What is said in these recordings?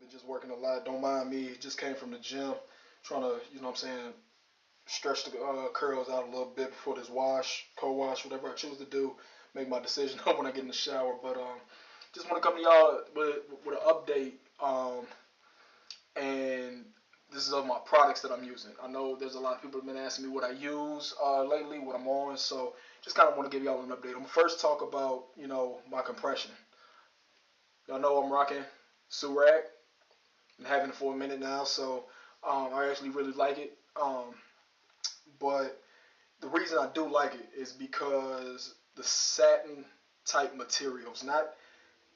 Been just working a lot. Don't mind me. Just came from the gym, trying to, you know what I'm saying, stretch the curls out a little bit before this wash, co-wash, whatever I choose to do. Make my decision when I get in the shower. But just want to come to y'all with an update. And this is of my products that I'm using. I know there's a lot of people have been asking me what I use lately, what I'm on. So just kind of want to give y'all an update. I'm gonna first talk about, my compression. Y'all know I'm rocking Surag. Been having it for a minute now, so I actually really like it. But the reason I do like it is because the satin type materials, not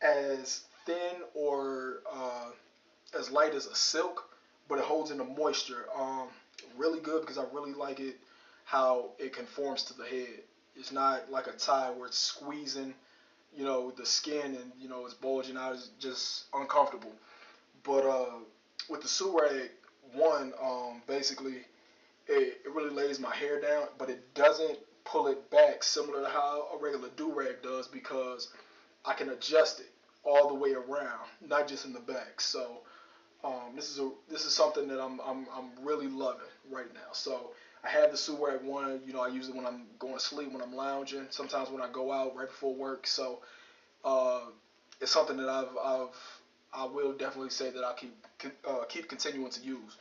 as thin or as light as a silk, but it holds in the moisture. Really good because I really like it how it conforms to the head. It's not like a tie where it's squeezing, the skin and it's bulging out. It's just uncomfortable. But with the Surag one, basically it really lays my hair down, but it doesn't pull it back similar to how a regular do rag does because I can adjust it all the way around, not just in the back. So this is something that I'm really loving right now. So I have the Surag one. I use it when I'm going to sleep, when I'm lounging, sometimes when I go out right before work. So uh, it's something that I will definitely say that I keep continuing to use.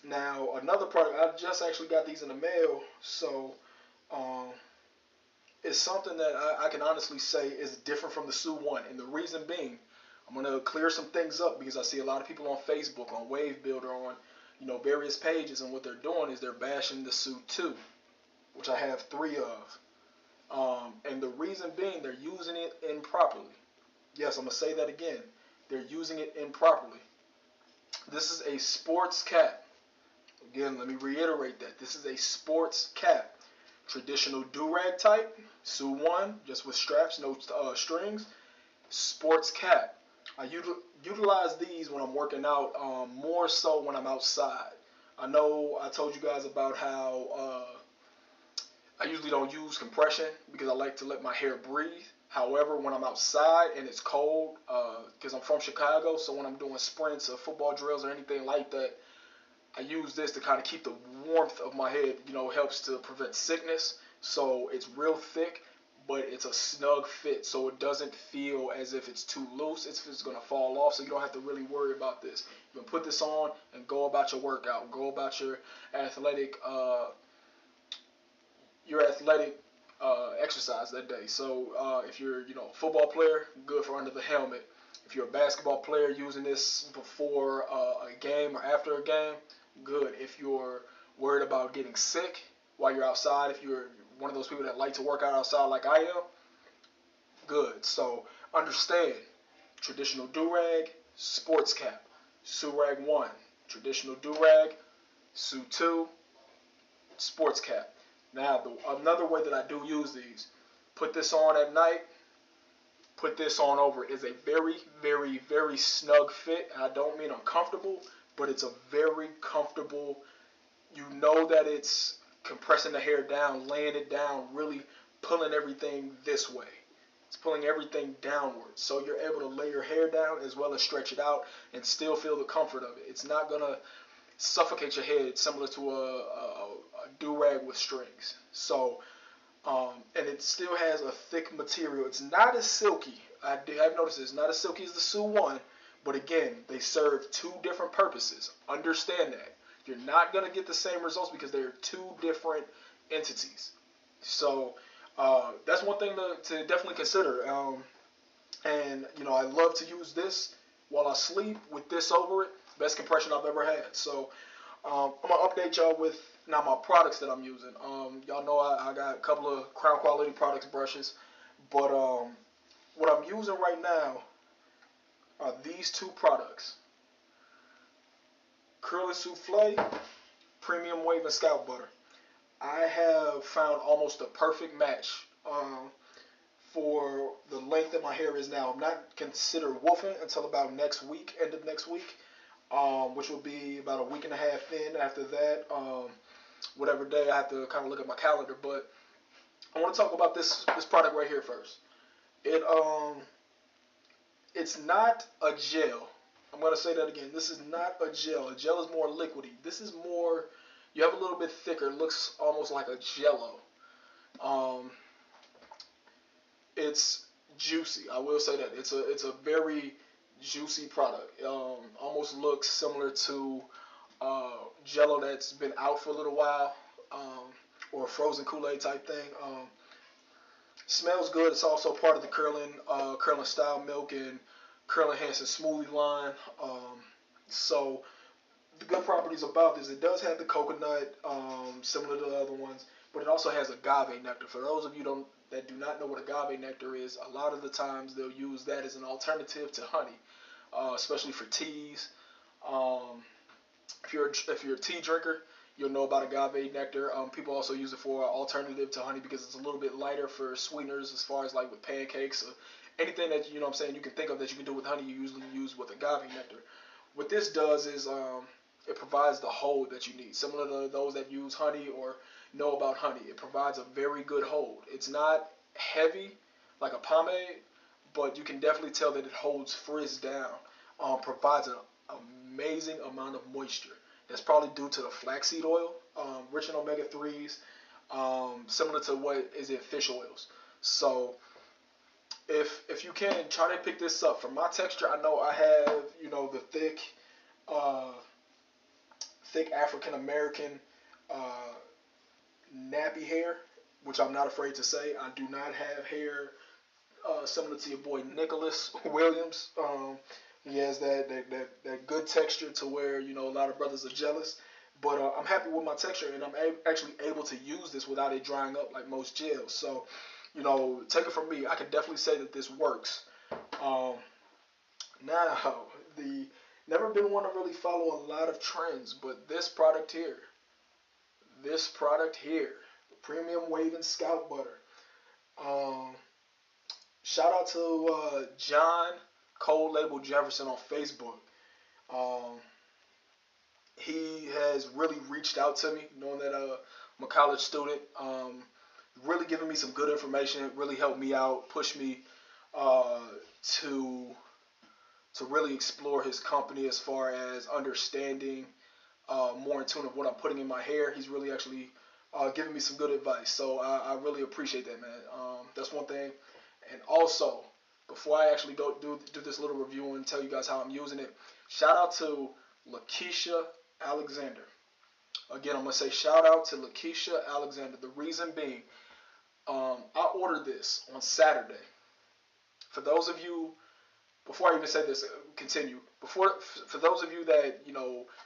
Now another product I just actually got these in the mail, so um, it's something that I can honestly say is different from the Sue One, and the reason being, I'm gonna clear some things up because I see a lot of people on Facebook, on Wave Builder, on various pages, and what they're doing is they're bashing the Sue Two, which I have three of, and the reason being they're using it improperly. Yes, I'm gonna say that again. They're using it improperly. This is a sports cap. Again, let me reiterate that this is a sports cap. Traditional do-rag type, Sue 1, just with straps, no strings. Sports cap. I utilize these when I'm working out, more so when I'm outside. I know I told you guys about how I usually don't use compression because I like to let my hair breathe. However, when I'm outside and it's cold, because I'm from Chicago, so when I'm doing sprints or football drills or anything like that, I use this to kind of keep the warmth of my head. Helps to prevent sickness. So it's real thick, but it's a snug fit. So it doesn't feel as if it's too loose. It's going to fall off. So you don't have to really worry about this. You can put this on and go about your workout. Go about athletic, uh, your athletic exercise that day. So if you're, a football player, good for under the helmet. If you're a basketball player using this before a game or after a game, good. If you're worried about getting sick while you're outside, if you're one of those people that like to work out outside like I am, good. So understand, traditional do-rag, sports cap. Surag 1, traditional do-rag. Sue 2, sports cap. Now, another way that I do use these, put this on at night, put this on over. It is a very, very, very snug fit. And I don't mean uncomfortable, but it's a very comfortable. You know that it's compressing the hair down, laying it down, really pulling everything this way. It's pulling everything downward. So you're able to lay your hair down as well as stretch it out and still feel the comfort of it. It's not going to suffocate your head similar to a do-rag with strings. So, and it still has a thick material. It's not as silky. I have noticed it's not as silky as the Sue One, but again, they serve two different purposes. Understand that. You're not going to get the same results because they're two different entities. So that's one thing to definitely consider. And I love to use this while I sleep with this over it. Best compression I've ever had. So I'm gonna update y'all with now my products that I'm using. Y'all know I got a couple of Crown Quality Products brushes, but what I'm using right now are these two products: Curly Souffle, Premium Wave, and Scalp Butter. I have found almost a perfect match for the length that my hair is now. I'm not considered wolfing until about next week, end of next week, which will be about a week and a half in. After that, whatever day I have to kind of look at my calendar. But I want to talk about this product right here first. It it's not a gel. I'm gonna say that again. This is not a gel. A gel is more liquidy. This is more. You have a little bit thicker. It looks almost like a Jello. Um, it's juicy. I will say that it's a very juicy product. Almost looks similar to Jello that's been out for a little while, or a frozen Kool-Aid type thing. Smells good. It's also part of the Curlin Style Milk and Curlin Hansen smoothie line. So the good properties about this, it does have the coconut, similar to the other ones, but it also has agave nectar. For those of you that do not know what agave nectar is, a lot of the times they'll use that as an alternative to honey, especially for teas. Um, if you're a tea drinker, you'll know about agave nectar. People also use it for alternative to honey because it's a little bit lighter for sweeteners, as far as like with pancakes or anything that you know what I'm saying you can think of that you can do with honey. You usually use with agave nectar. What this does is it provides the hold that you need, similar to those that use honey or know about honey. It provides a very good hold. It's not heavy like a pomade, but you can definitely tell that it holds frizz down. Provides an amazing amount of moisture. That's probably due to the flaxseed oil, rich in omega 3s, similar to what is it, fish oils. So if you can try to pick this up. For my texture, I know I have the uh, thick African American uh, nappy hair, which I'm not afraid to say. I do not have hair similar to your boy Nicholas Williams. He has that good texture to where a lot of brothers are jealous. But I'm happy with my texture, and I'm actually able to use this without it drying up like most gels. So, take it from me. I can definitely say that this works. Um, Now, the never been one to really follow a lot of trends, but this product here, the Premium Wave and Scout Butter. Um, Shout out to John Cold Label Jefferson on Facebook. Um, he has really reached out to me, knowing that I'm a college student. Really giving me some good information. It really helped me out, pushed me uh, to really explore his company as far as understanding more in tune of what I'm putting in my hair. He's really actually giving me some good advice. So I really appreciate that, man. That's one thing. And also, before I actually go do this little review and tell you guys how I'm using it, shout out to Lakeisha Alexander. Again, I'm going to say shout out to Lakeisha Alexander. The reason being, I ordered this on Saturday. For those of you, before I even say this, continue. For those of you that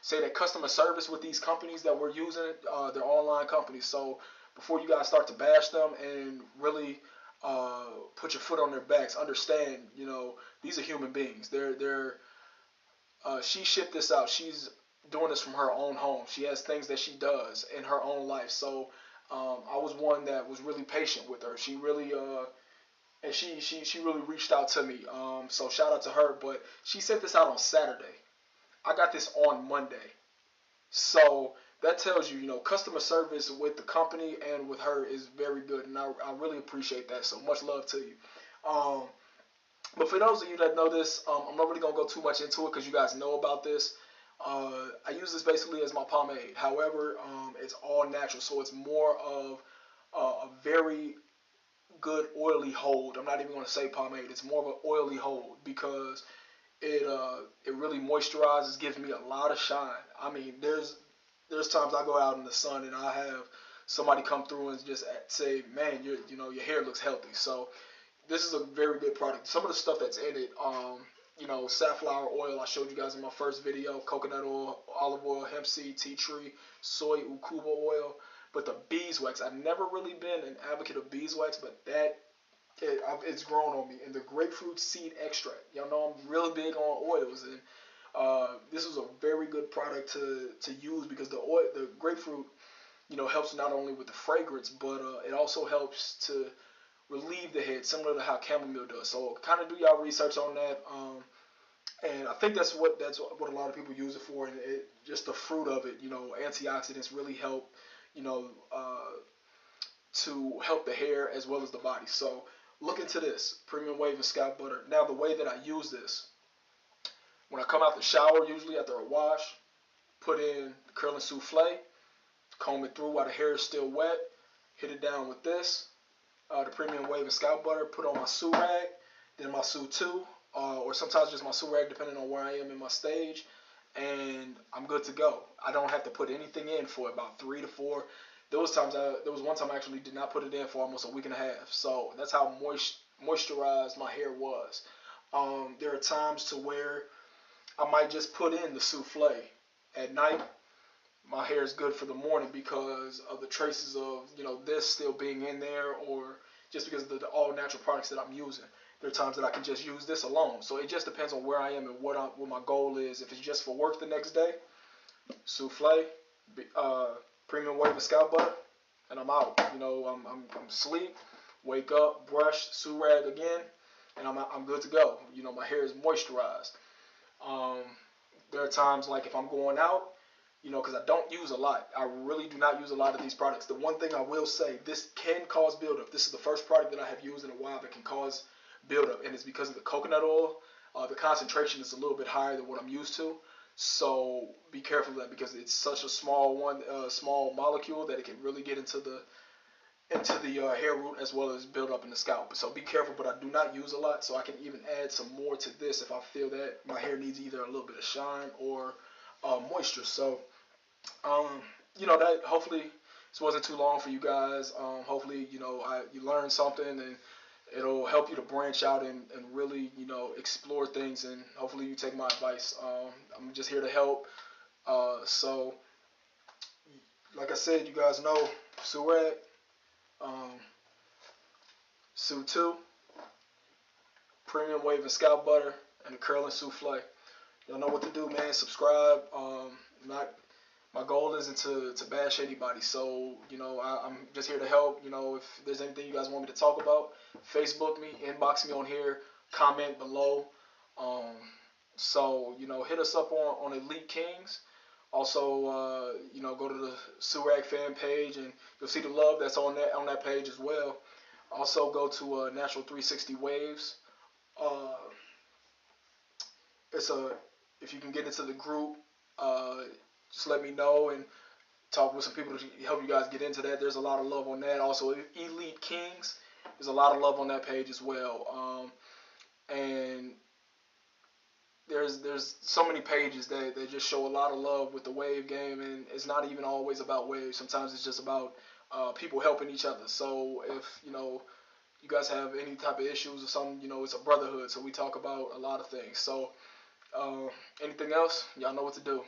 say that customer service with these companies that we're using, they're online companies. So before you guys start to bash them and really put your foot on their backs, understand these are human beings. She shipped this out. She's doing this from her own home. She has things that she does in her own life. So I was one that was really patient with her. She really and she really reached out to me. So shout out to her. But she sent this out on Saturday. I got this on Monday. So that tells you, customer service with the company and with her is very good, and I really appreciate that. So much love to you. Um, but for those of you that know this, I'm not really gonna go too much into it because you guys know about this. I use this basically as my pomade. However, it's all natural, so it's more of a very good oily hold. I'm not even going to say pomade. It's more of an oily hold because it really moisturizes, gives me a lot of shine. I mean, there's times I go out in the sun and I have somebody come through and just say, "Man, your hair looks healthy." So this is a very good product. Some of the stuff that's in it, safflower oil I showed you guys in my first video, coconut oil, olive oil, hemp seed, tea tree, soy ukubo oil. But the beeswax, I've never really been an advocate of beeswax, but it's grown on me. And the grapefruit seed extract, y'all know I'm really big on oils, and this is a very good product to use because the grapefruit, helps not only with the fragrance, but it also helps to relieve the head, similar to how chamomile does. So kind of do y'all research on that. And I think that's what a lot of people use it for, and just the fruit of it. Antioxidants really help. You know, to help the hair as well as the body. So look into this Premium Wave and Scalp Butter. Now the way that I use this, When I come out the shower, usually after a wash, put in the curling souffle, comb it through while the hair is still wet, hit it down with this, the premium wave and scalp butter, put on my Surag, then my Sue 2, or sometimes just my Surag depending on where I am in my stage, and I'm good to go. I don't have to put anything in for about 3 to 4. There was one time I actually did not put it in for almost a week and a half. So that's how moisturized my hair was. There are times to where I might just put in the souffle at night. My hair is good for the morning because of the traces of this still being in there, or just because of the all natural products that I'm using. There are times that I can just use this alone. So it just depends on where I am and what my goal is. If it's just for work the next day, souffle, premium wave and scalp butter, and I'm out. I'm sleep, wake up, brush, Surag again, and I'm good to go. My hair is moisturized. Um, there are times like if I'm going out, because I don't use a lot. I really do not use a lot of these products. The one thing I will say, this can cause buildup. This is the first product that I have used in a while that can cause buildup, and it's because of the coconut oil. The concentration is a little bit higher than what I'm used to. So be careful of that because it's such a small molecule that it can really get into the hair root as well as build up in the scalp. So be careful, but I do not use a lot, so I can even add some more to this if I feel that my hair needs either a little bit of shine or moisture. So that hopefully this wasn't too long for you guys. Hopefully you learned something, and it'll help you to branch out and really explore things, and hopefully you take my advice. I'm just here to help. So like I said, you guys know Surag, um, Sue 2, premium wave and scalp butter, and the curling souffle. Y'all know what to do, man. Subscribe. Not My goal isn't to bash anybody, so I'm just here to help. If there's anything you guys want me to talk about, Facebook me, inbox me on here, comment below. So hit us up on Elite Kings. Also, go to the Surag fan page, and you'll see the love that's on that page as well. Also, go to Natural 360 Waves. Uh, if you can get into the group, just let me know and talk with some people to help you guys get into that. There's a lot of love on that. Also, Elite Kings, there's a lot of love on that page as well. And there's so many pages that just show a lot of love with the wave game, and it's not even always about waves. Sometimes it's just about people helping each other. So if you guys have any type of issues or something, it's a brotherhood. So we talk about a lot of things. So anything else, y'all know what to do.